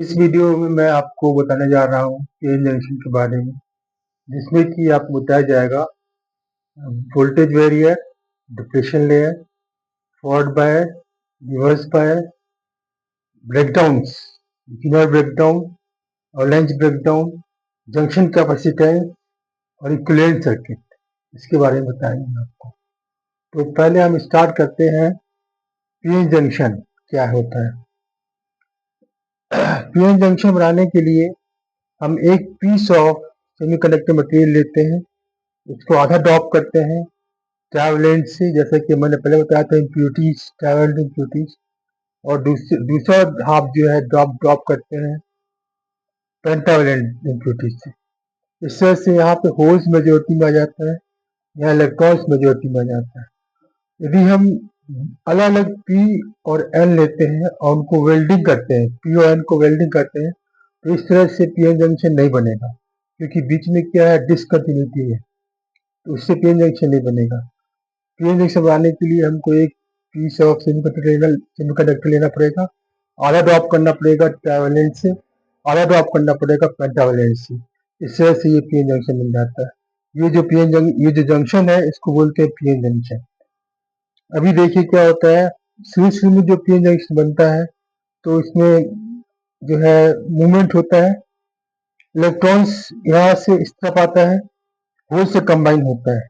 इस वीडियो में मैं आपको बताने जा रहा हूँ पीएन जंक्शन के बारे में, जिसमें कि आपको बताया जाएगा voltage barrier, depletion layer, forward bias, reverse bias, breakdowns, inner breakdown और लेंथ ब्रेकडाउन, जंक्शन कैपेसिटेंस और इक्विवेलेंट सर्किट, इसके बारे में बताएंगे आपको। तो पहले हम स्टार्ट करते हैं पीएन जंक्शन क्या होता है। पीएन जंक्शन बनाने के लिए हम एक पीस ऑफ सेमीकंडक्टर मटेरियल लेते हैं, उसको आधा ड्रॉप करते हैं ट्रैवलेंट से, जैसे कि मैंने पहले बताया था इम्प्यूरिटीज, ट्रैवलेंट इम्प्यूरिटीज, और दूसरा हाफ जो है ड्रॉप करते हैं पेंटावलेंट इम्प्यूरिटीज से। इस तरह से यहाँ पे होल्स मेजोरिटी में आ जाता है, यहाँ इलेक्ट्रॉन्स मेजोरिटी में आ जाता है। यदि हम अलग अलग पी और एन लेते हैं और उनको वेल्डिंग करते हैं, पी और एन को वेल्डिंग करते हैं, तो इस तरह से पीएन जंक्शन नहीं बनेगा, क्योंकि बीच में क्या है, डिसकंटिन्यूटी है, तो उससे पीएन जंक्शन नहीं बनेगा। पीएन जंक्शन बनाने के लिए हमको एक पीस ऑफ सेमीकंडक्टर लेना पड़ेगा, आधा ड्रॉप करना पड़ेगा ट्रैवलेंट से, आधा ड्रॉप करना पड़ेगा पेंटावलेंट से। इस तरह से ये पीएन जंक्शन बन जाता है। ये जो जंक्शन है, इसको बोलते हैं पीएन जंक्शन। अभी देखिए क्या होता है, शुरू में जो पीएन जंक्शन बनता है, तो इसमें जो है मूवमेंट होता है, इलेक्ट्रॉन्स यहाँ से इस तरफ आता है, होल से कंबाइन होता है,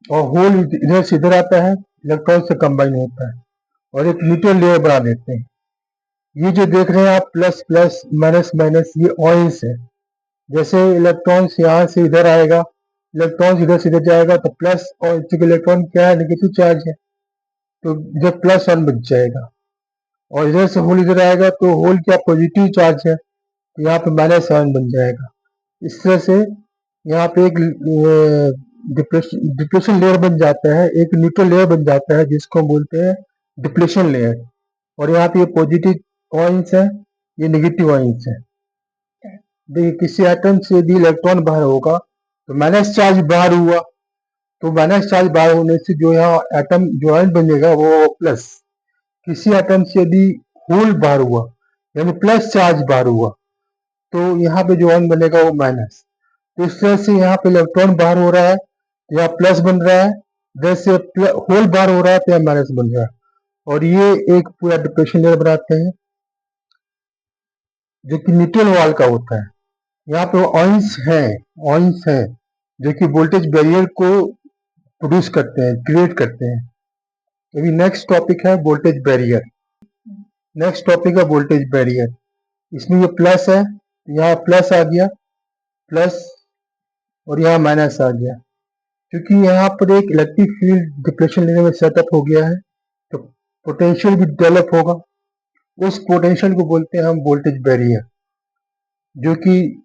और होल इधर से इधर आता है, इलेक्ट्रॉन से कंबाइन होता है, और एक न्यूट्रल लेयर बना देते हैं। ये जो देख रहे हैं आप प्लस प्लस माइनस माइनस, ये ऑइल्स है। जैसे इलेक्ट्रॉन्स यहाँ से इधर आएगा, इलेक्ट्रॉन्स इधर से इधर जाएगा, तो प्लस, और चूंकि इलेक्ट्रॉन क्या है, नेगेटिव चार्ज है, तो इधर प्लस वन बच जाएगा, और इधर से होल इधर आएगा, तो होल क्या पॉजिटिव चार्ज है, तो यहाँ पे माइनस वन बन जाएगा। इस तरह से यहाँ पे एक डिप्लेशन लेयर बन जाता है, एक न्यूट्रल लेयर बन जाता है, जिसको हम बोलते हैं डिप्लेशन लेयर। और यहाँ पे ये पॉजिटिव आयंस है, ये नेगेटिव आयंस है। देखिए किसी एटम से यदि इलेक्ट्रॉन बाहर होगा तो माइनस चार्ज बाहर हुआ, तो माइनस चार्ज बाहर होने से जो यहाँ एटम जो आयन बनेगा वो प्लस। किसी एटम से यदि होल बाहर हुआ, यानी प्लस चार्ज बाहर हुआ, तो यहाँ पे जो आयन बनेगा वो माइनस। तो इस तरह से यहाँ पे इलेक्ट्रॉन बाहर हो रहा है, यहाँ प्लस बन रहा है, जैसे होल बाहर हो रहा है तो यहाँ माइनस बन रहा है, और ये एक पूरा डिप्रेशन लेयर बनाते हैं, जो कि न्यूट्रल वाल का होता है। यहाँ पे ऑइंस हैं जो कि वोल्टेज बैरियर को प्रोड्यूस करते हैं, क्रिएट करते हैं। अभी नेक्स्ट टॉपिक है वोल्टेज बैरियर। इसमें ये प्लस है, यहाँ प्लस आ गया, प्लस, और यहाँ माइनस आ गया। क्योंकि यहाँ पर एक इलेक्ट्रिक फील्ड डिप्लेशन लेने में सेटअप हो गया है, तो पोटेंशियल भी डेवलप होगा। उस पोटेंशियल को बोलते हैं हम वोल्टेज बैरियर, जो कि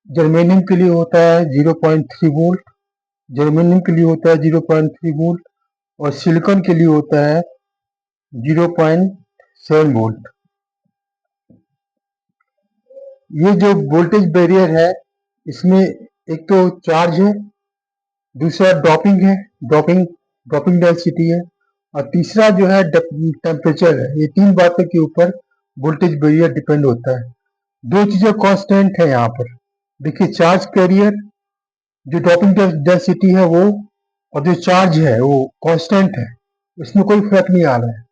जर्मेनियम के लिए होता है 0.3 वोल्ट, जर्मेनियम के लिए होता है 0.3 वोल्ट, और सिलिकॉन के लिए होता है 0.7 वोल्ट। ये जो वोल्टेज बैरियर है, इसमें एक तो चार्ज है, दूसरा ड्रॉपिंग है, ड्रॉपिंग डेंसिटी है, और तीसरा जो है टेम्परेचर है। ये तीन बातों के ऊपर वोल्टेज बैरियर डिपेंड होता है। दो चीजें कांस्टेंट है यहाँ पर। देखिए चार्ज कैरियर, जो ड्रॉपिंग डेंसिटी है वो, और जो चार्ज है वो कांस्टेंट है, इसमें कोई फर्क नहीं आ रहा है।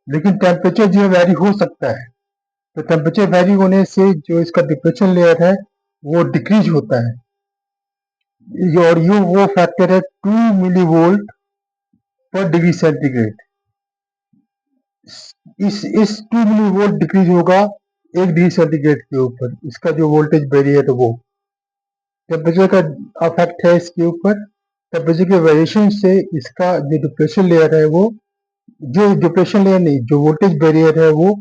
लेकिन टेम्परेचर जो है वेरी हो सकता है, तो टेम्परेचर वेरी होने से जो इसका डिप्रेशन लेयर है वो डिक्रीज होता है। और ये वो फैक्टर है 2 मिली वोल्ट पर डिग्री सेंटीग्रेड। इस 2 मिली वोल्ट डिक्रीज होगा 1 डिग्री सेंटीग्रेड के ऊपर, इसका जो वोल्टेज बैरियर है वो टेम्परेचर का अफेक्ट है इसके ऊपर। टेम्परेचर के वेरिएशन से इसका जो डिप्रेशन लेयर है वो, जो डिप्रेशन लेयर नहीं, जो वोल्टेज बैरियर है वो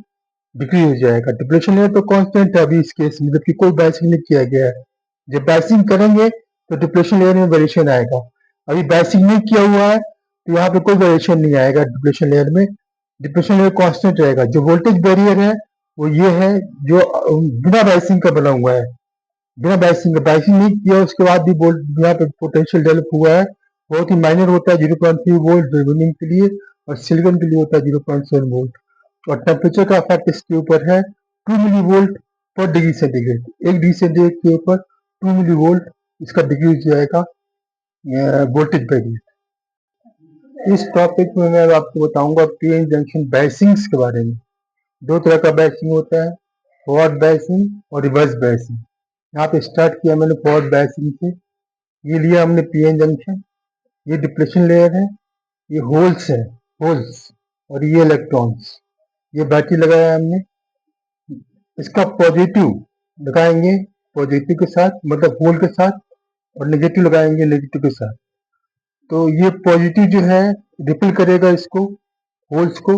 डिक्रीज हो जाएगा। डिप्रेशन लेयर तो कांस्टेंट है अभी इस केस में, जबकि कोई बाइसिंग नहीं किया गया है। जब बाइसिंग करेंगे तो डिप्रेशन लेयर में वेरिएशन आएगा। अभी बाइसिंग नहीं किया हुआ है, तो यहाँ पे कोई वेरिएशन नहीं आएगा डिप्रेशन लेयर में, डिप्रेशन लेयर कांस्टेंट रहेगा। जो वोल्टेज बैरियर है वो ये है, जो बिना बाइसिंग का बना हुआ है, बिना बाइसिंग नहीं किया उसके बाद भी यहाँ पे पोटेंशियल डेवलप हुआ है, बहुत ही माइनर होता है 0.3 वोल्ट जर्मेनियम के लिए, और सिलिकॉन के लिए होता है 0.7 वोल्ट। और टेम्परेचर का इफेक्ट इसके ऊपर है 2 मिली वोल्ट पर डिग्री सेंटीग्रेड। 1 डिग्री सेंटीग्रेड के ऊपर 2 मिली वोल्ट इसका डिक्रीज जाएगा वोल्टेज वेरिएट। इस टॉपिक में मैं आपको बताऊंगा पीएन जंक्शन बायसिंग्स के बारे में। 2 तरह का बायसिंग होता है, फॉरवर्ड बायसिंग और रिवर्स बायसिंग। यहाँ पे स्टार्ट किया मैंने फॉरवर्ड बायसिंग से। ये लिया हमने पीएन जंक्शन, ये डिप्लेशन लेयर है, ये होल्स है, होल्स, और ये इलेक्ट्रॉन्स। ये बैटरी लगाया हमने, इसका पॉजिटिव लगाएंगे पॉजिटिव के साथ, मतलब होल के साथ, और नेगेटिव लगाएंगे नेगेटिव के साथ। तो ये पॉजिटिव जो है रिपेल करेगा इसको, होल्स को,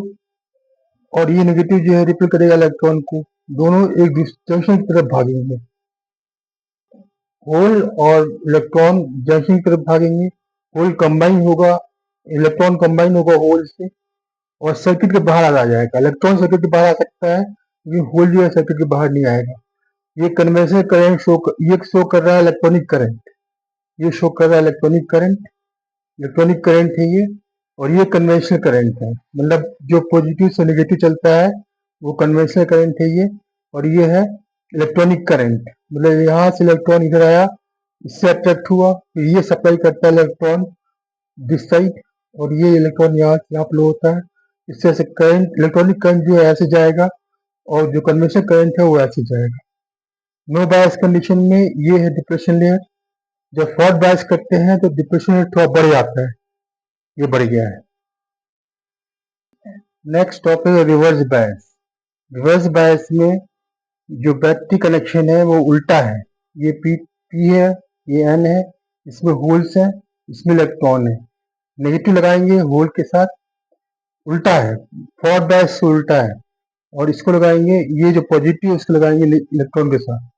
और ये नेगेटिव जो है रिपेल करेगा इलेक्ट्रॉन को। दोनों एक जंक्शन की तरफ भागेंगे, होल और इलेक्ट्रॉन जंक्शन की तरफ भागेंगे। होल कंबाइन होगा, इलेक्ट्रॉन कंबाइन होगा होल से, और सर्किट के बाहर आ जाएगा। इलेक्ट्रॉन सर्किट के बाहर आ सकता है, लेकिन होल जो है सर्किट के बाहर नहीं आएगा। ये कन्वेंशनल करंट ये शो कर रहा है इलेक्ट्रॉनिक करंट, ये शो कर रहा है इलेक्ट्रॉनिक करंट, इलेक्ट्रॉनिक करंट है ये। और ये कन्वेंशनल करंट है, मतलब जो पॉजिटिव से नेगेटिव चलता है वो कन्वेंशनल करंट है ये। और ये है इलेक्ट्रॉनिक करंट, मतलब यहाँ से इलेक्ट्रॉन इधर आया, इससे अट्रैक्ट हुआ, फिर ये सप्लाई करता है इलेक्ट्रॉन दिस साइड, और ये इलेक्ट्रॉन यहाँ फ्लो होता है। इससे ऐसे करंट, इलेक्ट्रॉनिक करंट जो है ऐसे जाएगा, और जो कन्वेंशनल करंट है वो ऐसे जाएगा। नो बायस कंडीशन में ये है डिप्रेशन लेयर। जब फॉरवर्ड बायस करते हैं तो डिप्रेशन लेयर थोड़ा बढ़ जाता है, ये बढ़ गया है। नेक्स्ट टॉपिक है रिवर्स बायस। रिवर्स बायस में जो बैटरी कनेक्शन है वो उल्टा है। ये पी है, ये एन है, इसमें होल्स है, इसमें इलेक्ट्रॉन है। नेगेटिव लगाएंगे होल के साथ, उल्टा है, फॉरवर्ड बायस से उल्टा है। और इसको लगाएंगे, ये जो पॉजिटिव है इसको लगाएंगे इलेक्ट्रॉन के साथ।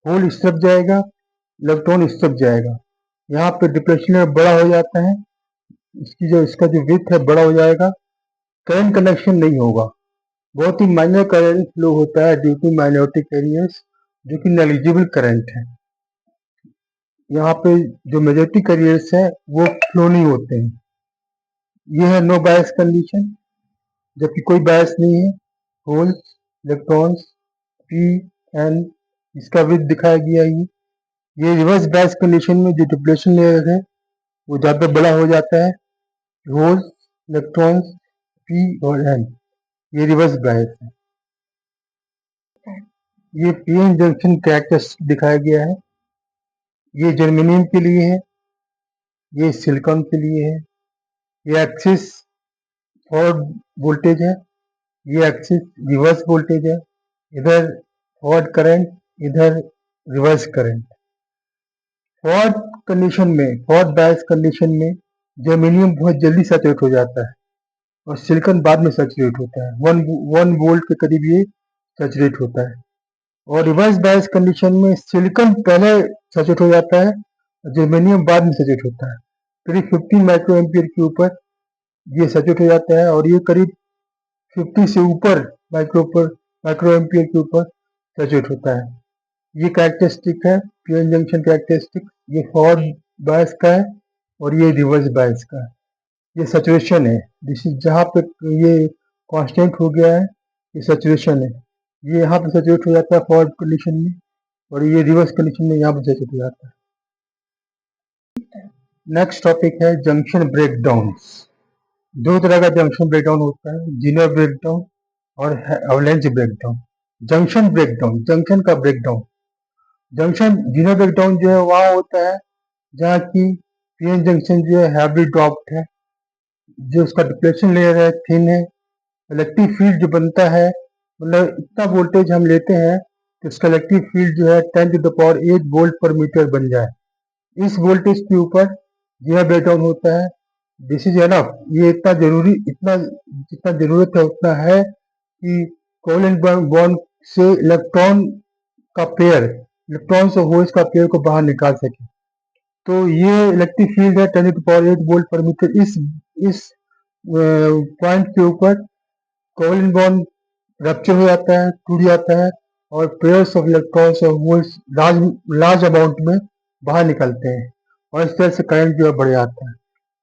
होल इस तरफ जाएगा, इलेक्ट्रॉन इस तरफ जाएगा। यहाँ पे डिप्रेशन बड़ा हो जाता है, इसका जो विड्थ है बड़ा हो जाएगा। करंट कनेक्शन नहीं होगा, बहुत ही माइनर करंट फ्लो होता है ड्यू टू माइनॉरिटी कैरियर्स, जो कि नेग्लिजिबल करंट है। यहाँ पे जो मेजॉरिटी कैरियर्स है वो फ्लो नहीं होते हैं। ये है नो बायस कंडीशन, जबकि कोई बायस नहीं है। होल्स, इलेक्ट्रॉन्स, पी एन, इसका विड्थ दिखाया गया है। ये रिवर्स बायस कंडीशन में जो डिप्लेशन लेयर है वो ज़्यादा बड़ा हो जाता है। होल्स, इलेक्ट्रॉन्स, पी और एन, ये रिवर्स बायस है। ये पीएन जंक्शन कैरेक्टरिस्टिक दिखाया गया है। ये जर्मेनियम के लिए है, ये सिलिकॉन के लिए है। ये एक्सिस फॉरवर्ड वोल्टेज है, ये एक्सिस रिवर्स वोल्टेज है। इधर फॉरवर्ड करंट, इधर रिवर्स करंट। फॉरवर्ड कंडीशन में, फॉरवर्ड बायस कंडीशन में जर्मेनियम बहुत जल्दी सैचुरेट हो जाता है, और सिलिकॉन बाद में सैचुरेट होता है। 1 वोल्ट के करीब ये सैचुरेट होता है। और रिवर्स बायस कंडीशन में सिलिकॉन पहले सैचुरेट हो जाता है, जर्मेनियम बाद में सैचुरेट होता है। करीब 15 माइक्रो एम्पियर के ऊपर ये सैचुरेट हो जाता है, और ये करीब 50 से ऊपर माइक्रो एम्पियर के ऊपर सैचुरेट होता है। ये कैरेक्टरिस्टिक है पीएन जंक्शन कैरेक्टरिस्टिक। ये फॉरवर्ड बायस का है, और ये रिवर्स बायस का है। ये सैचुरेशन है, दिस इज जहाँ पे ये कांस्टेंट हो गया है, ये सैचुरेशन है। ये यहाँ पे सैचुरेट हो जाता है फॉरवर्ड कंडीशन में, और ये रिवर्स कंडीशन में यहाँ पे सैचुरेट हो जाता है। नेक्स्ट टॉपिक है जंक्शन ब्रेकडाउन्स। 2 तरह का जंक्शन ब्रेकडाउन होता है, जीनर ब्रेकडाउन और अवलेंच ब्रेकडाउन। जंक्शन ब्रेकडाउन, जंक्शन का ब्रेकडाउन। जंक्शन जीनर ब्रेकडाउन जो है वहाँ होता है जहाँ की पीएन जंक्शन जो है हैवी ड्रॉप्ड है, जो उसका डिप्लेशन लेयर है थिन है। इलेक्ट्रिक फील्ड जो बनता है, मतलब इतना वोल्टेज हम लेते हैं तो उसका इलेक्ट्रिक फील्ड जो है 10⁸ वोल्ट पर मीटर बन जाए। इस वोल्टेज के ऊपर जीरो ब्रेकडाउन होता है। दिस इज एनफ, ये इतना जरूरी, इतना जितना जरूरत है उतना है कि कोवेलेंट बॉन्ड से इलेक्ट्रॉन का पेयर, इलेक्ट्रॉन से होल्स का पेयर को बाहर निकाल सके। तो ये इलेक्ट्रिक फील्ड है 10⁸ वोल्ट पर मीटर। इस पॉइंट के ऊपर कोवेलेंट बॉन्ड रप्चर हो जाता है, टूट जाता है, और पेयर्स ऑफ इलेक्ट्रॉन्स और होल्स लार्ज अमाउंट में बाहर निकलते हैं, और इस तरह से करंट जो है बढ़ जाता है।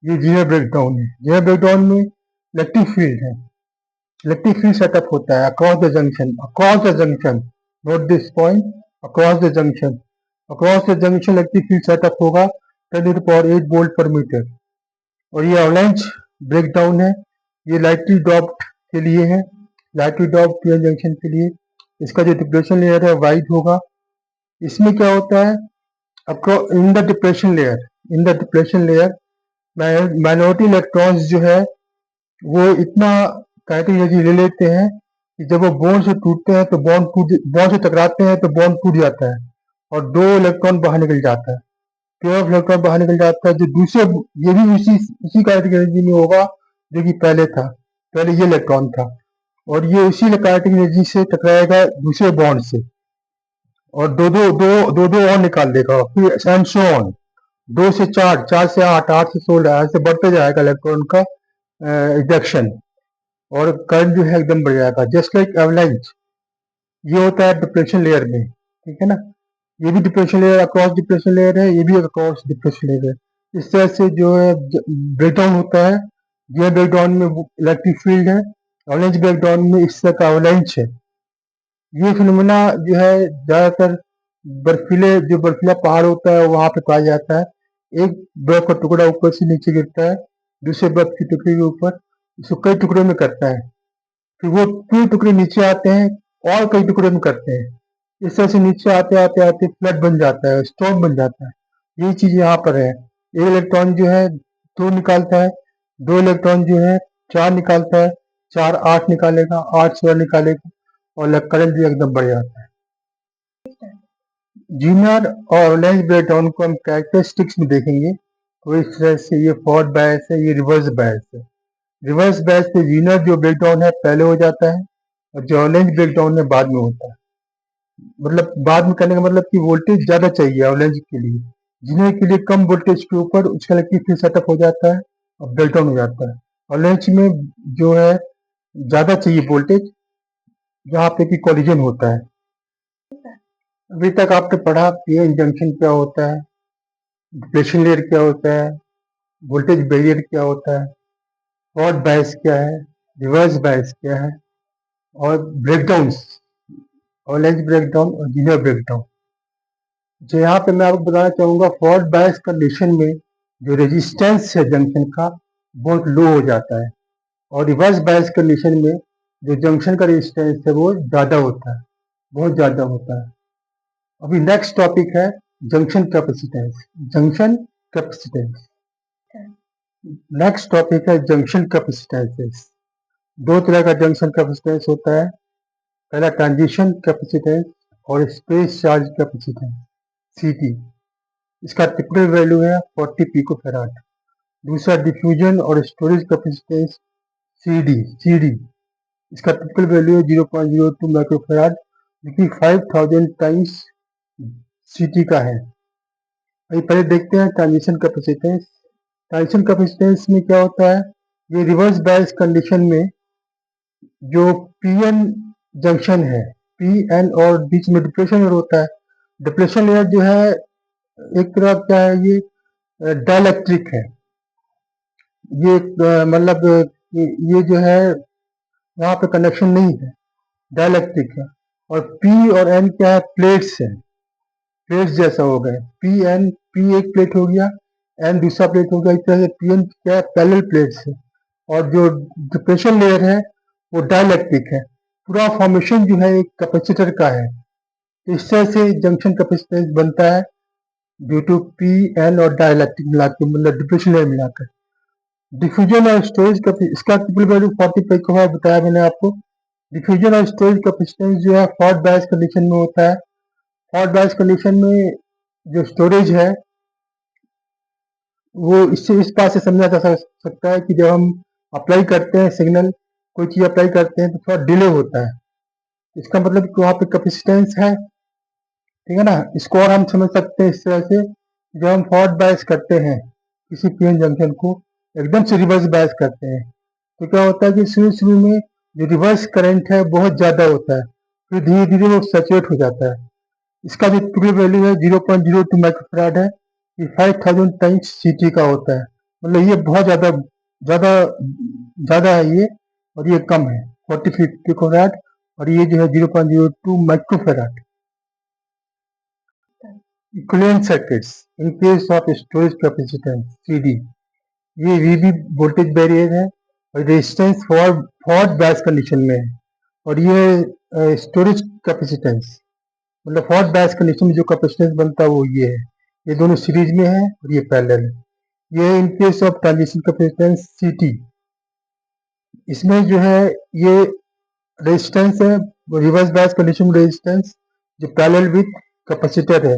ये जीरो ब्रेकडाउन है। जीरो ब्रेकडाउन में इलेक्ट्रिक फील्ड है, इलेक्ट्रिक फील्ड सेटअप होता है across the junction note this point, across the junction electric field setup होगा 10⁸ वोल्ट पर मीटर। और ये अवलांच ब्रेकडाउन है, ये लाइटली डॉप्ड के लिए है, लाइटली डॉप्ड पीएन जंक्शन के लिए। इसका जो डिप्रेशन लेयर है वाइड होगा। इसमें क्या होता है, in the depression layer minority electrons जो है वो इतना काइनेटिक एनर्जी ले लेते हैं कि जब वो बॉन्ड से टूटते हैं तो बॉन्ड से टकराते हैं तो बॉन्ड टूट जाता है और 2 इलेक्ट्रॉन बाहर निकल जाता है, 12 इलेक्ट्रॉन बाहर निकल जाता है। जो दूसरे, ये भी उसी काइनेटिक एनर्जी में होगा जो कि पहले ये इलेक्ट्रॉन था, और ये उसी काइनेटिक एनर्जी से टकराएगा दूसरे बॉन्ड से और दो और निकाल देगा, फिर एंड सो ऑन, 2 से 4, 4 से 8, 8 से 16, ऐसे बढ़ते जाएगा इलेक्ट्रॉन का इजेक्शन, और करंट जो है एकदम बढ़ जाएगा, जस्ट लाइक एवलांच। ये होता है डिप्रेशन लेयर में, ठीक है ना। ये भी depression layer, across depression layer है, ये भी अक्रॉस डिप्रेशन लेयर है। इस तरह से जो है ब्रेकडाउन होता है। ये ब्रेकडाउन में इलेक्ट्रिक फील्ड है, एवलांच ब्रेकडाउन में इस तरह का एवलांच है। ये फिनोमेना जो है ज्यादातर बर्फीला पहाड़ होता है वहां पे पाया जाता है। एक बर्फ का टुकड़ा ऊपर से नीचे गिरता है, दूसरे बर्फ की टुकड़ी के ऊपर, इसको कई टुकड़ों में करता है, फिर वो पूरे टुकड़े नीचे आते हैं और कई टुकड़े में करते हैं। इस तरह से नीचे आते आते आते फ्लड बन जाता है, स्टॉर्म बन जाता है। यही चीज यहाँ पर है। एक इलेक्ट्रॉन जो है 2 निकालता है, 2 इलेक्ट्रॉन जो है 4 निकालता है, 4 8 निकालेगा, 8 16 निकालेगा, और करंट भी एकदम बढ़ जाता है। जीनर और लेंस ब्रेकडाउन को हम कैरेक्टरिस्टिक्स में देखेंगे तो इस तरह से ये फॉरवर्ड बायस है, ये रिवर्स बायस है। रिवर्स बायस से जीनर जो ब्रेकडाउन है पहले हो जाता है और जो लेंस ब्रेकडाउन है बाद में होता है। मतलब बाद में करने का मतलब कि वोल्टेज ज्यादा चाहिए अवलेंज के लिए, जीनर के लिए कम वोल्टेज के ऊपर उसका इलेक्ट्रिक फील्ड सेटअप हो जाता है और ब्रेकडाउन हो जाता है। अवलेंज में जो है ज्यादा चाहिए वोल्टेज, जहाँ पे कि कोलिजन होता है। अभी तक आपने पढ़ा पीएन जंक्शन क्या होता है, डिप्लेशन लेयर क्या होता है, वोल्टेज बैरियर क्या होता है, फॉरवर्ड बायस क्या है, रिवर्स बायस क्या है, और ब्रेकडाउन्स, अवलेंज ब्रेकडाउन और जीनर ब्रेकडाउन। जो यहाँ पे मैं आपको बताना चाहूंगा, फॉरवर्ड बायस कंडीशन में जो रेजिस्टेंस है जंक्शन का बहुत लो हो जाता है, और रिवर्स बायस कंडीशन में जो जंक्शन का रेजिस्टेंस है वो ज्यादा होता है, बहुत ज्यादा होता है। अभी नेक्स्ट टॉपिक है junction capacitance. Junction capacitance next topic है जंक्शन कैपेसिटेंसेस। 2 तरह का जंक्शन कैपेसिटेंस होता है, पहला ट्रांजिशन कैपेसिटेंस और स्पेस चार्ज कैपेसिटेंस सीटी। इसका टिपिकल वैल्यू है 40 पिकोफैराड। दूसरा डिफ्यूजन और स्टोरेज कैपेसिटेंस सीडी। इसका टिपिकल वैल्यू है 0.02 माइक्रोफैराड, जो कि 5000 टाइम्स सीटी का है। अभी पहले देखते हैं ट्रांजिशन कैपेसिटेंस। ट्रांजिशन कैपेसिटेंस में क्या होता है, ये रिवर्स बायस कंडीशन में जो पीएन जंक्शन है, पीएन और बीच में डिप्रेशन लेयर होता है। डिप्रेशन लेयर जो है एक तरह क्या है, ये डाइलेक्ट्रिक है। ये मतलब ये जो है यहाँ पे कनेक्शन नहीं है, डाइलेक्ट्रिक है। और पी और एन क्या है, प्लेट्स है, प्लेट्स जैसा हो गए। पी एक प्लेट हो गया, एन दूसरा प्लेट हो गया। इस तरह से पी एन क्या है, पैरेलल प्लेट्स है। और जो डिप्रेशन लेयर है वो डाइलेक्ट्रिक है। पूरा फॉर्मेशन जो है एक कैपेसिटर का है। तो इस तरह से जंक्शन कैपेसिटेंस बनता है ड्यू टू पी एन और डाइलेक्ट्रिक मिलाकर, मतलब डिप्रेशन लेयर मिलाकर। डिफ्यूजन और स्टोरेज का इसका टिपिकल वैल्यू 40 पिकोफैराड बताया मैंने आपको। डिफ्यूजन और स्टोरेज कैपेसिटेंस जो है फॉरवर्ड बायस कंडीशन में होता है। फॉरवर्ड बायस कंडीशन में जो स्टोरेज है वो इससे इस बात से समझा जा सकता है कि जब हम अप्लाई करते हैं सिग्नल, कोई चीज अप्लाई करते हैं तो थोड़ा डिले होता है, इसका मतलब कि वहाँ पे कैपेसिटेंस है, ठीक है ना। इसको और हम समझ सकते हैं इस तरह से, जब हम फॉरवर्ड बायस करते हैं किसी पीएन जंक्शन को, एकदम से रिवर्स बायस करते हैं, तो क्या होता है कि शुरू में जो रिवर्स करंट है बहुत ज्यादा होता है, फिर धीरे धीरे वो सैचुरेट हो जाता है। इसका जो टिपिकल वैल्यू है 0.02 माइक्रोफैराड है। ये 5000 टाइम्स सीटी का होता है, मतलब ये बहुत ज्यादा ज्यादा है ये, और ये कम है 40 पिकोफैराड और ये जो है 0.02 microfarad. Equivalent circuits in case of storage capacitance CD, ये वीबी वोल्टेज बैरियर है और रेजिस्टेंस फॉर बायस कंडीशन में है। और ये स्टोरेज कैपेसिटेंस मतलब फॉर बायस कंडीशन में जो कैपेसिटेंस बनता है वो ये है। ये दोनों सीरीज में है और ये पैरेलल है। ये in case of transition capacitance सीटी, इसमें जो है ये रेजिस्टेंस है रिवर्स बायस कंडीशन रेजिस्टेंस जो पैरेलल विथ कैपेसिटर है,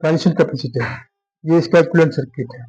ट्रांजिशन कैपेसिटर। ये इसका इक्विवेलेंट सर्किट है।